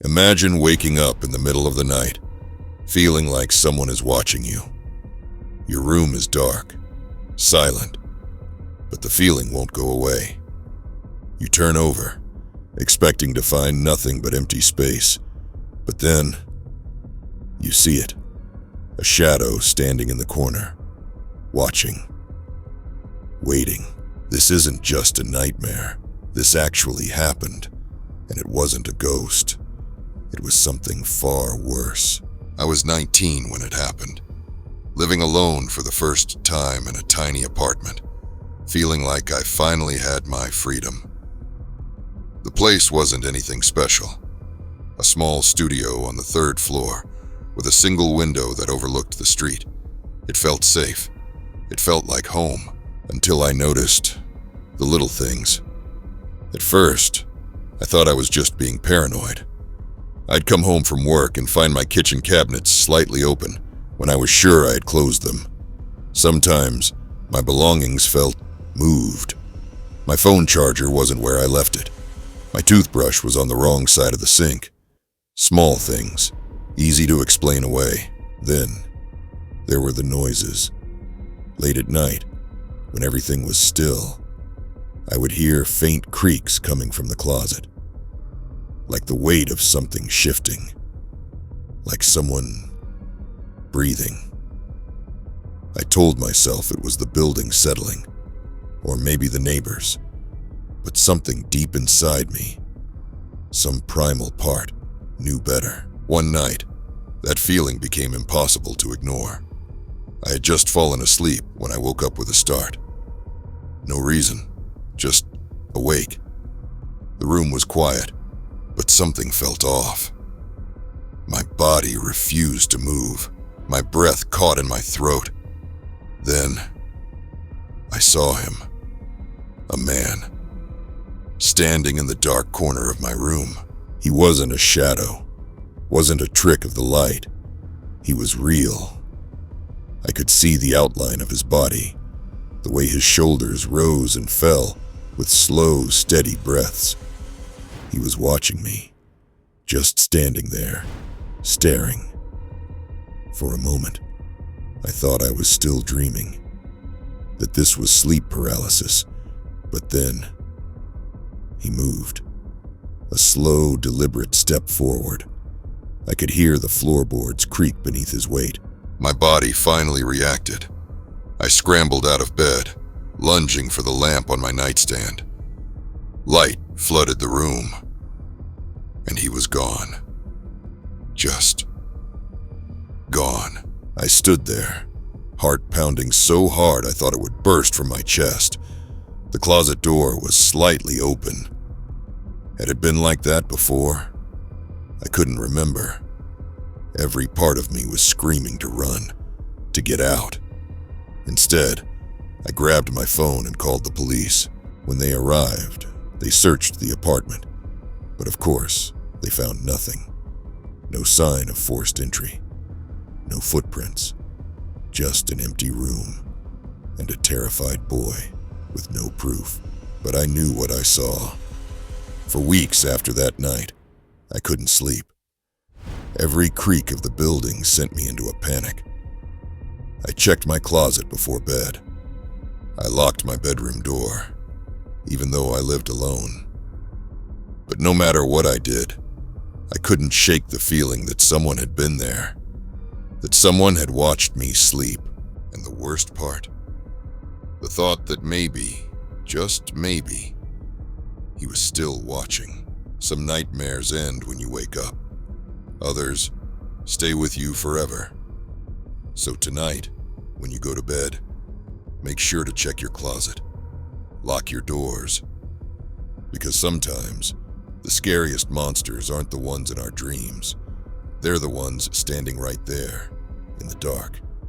Imagine waking up in the middle of the night, feeling like someone is watching you. Your room is dark, silent, but the feeling won't go away. You turn over, expecting to find nothing but empty space, but then you see it, a shadow standing in the corner, watching, waiting. This isn't just a nightmare. This actually happened, and it wasn't a ghost. It was something far worse. I was 19 when it happened, living alone for the first time in a tiny apartment, feeling like I finally had my freedom. The place wasn't anything special. A small studio on the 3rd floor with a single window that overlooked the street. It felt safe. It felt like home until I noticed the little things. At first, I thought I was just being paranoid. I'd come home from work and find my kitchen cabinets slightly open when I was sure I had closed them. Sometimes, my belongings felt moved. My phone charger wasn't where I left it. My toothbrush was on the wrong side of the sink. Small things, easy to explain away. Then, there were the noises. Late at night, when everything was still, I would hear faint creaks coming from the closet. Like the weight of something shifting. Like someone breathing. I told myself it was the building settling, or maybe the neighbors. But something deep inside me, some primal part, knew better. One night, that feeling became impossible to ignore. I had just fallen asleep when I woke up with a start. No reason, just awake. The room was quiet, but something felt off. My body refused to move. My breath caught in my throat. Then, I saw him. A man. Standing in the dark corner of my room. He wasn't a shadow. Wasn't a trick of the light. He was real. I could see the outline of his body. The way his shoulders rose and fell with slow, steady breaths. He was watching me, just standing there, staring. For a moment, I thought I was still dreaming, that this was sleep paralysis, but then he moved. A slow, deliberate step forward. I could hear the floorboards creak beneath his weight. My body finally reacted. I scrambled out of bed, lunging for the lamp on my nightstand. Light flooded the room, and he was gone. Just gone. I stood there, heart pounding so hard I thought it would burst from my chest. The closet door was slightly open. Had it been like that before? I couldn't remember. Every part of me was screaming to run, to get out. Instead, I grabbed my phone and called the police. When they arrived, they searched the apartment. But of course, they found nothing. No sign of forced entry. No footprints. Just an empty room and a terrified boy with no proof. But I knew what I saw. For weeks after that night, I couldn't sleep. Every creak of the building sent me into a panic. I checked my closet before bed. I locked my bedroom door, even though I lived alone. But no matter what I did, I couldn't shake the feeling that someone had been there, that someone had watched me sleep. And the worst part, the thought that maybe, just maybe, he was still watching. Some nightmares end when you wake up. Others stay with you forever. So tonight, when you go to bed, make sure to check your closet. Lock your doors. Because sometimes, the scariest monsters aren't the ones in our dreams. They're the ones standing right there, in the dark.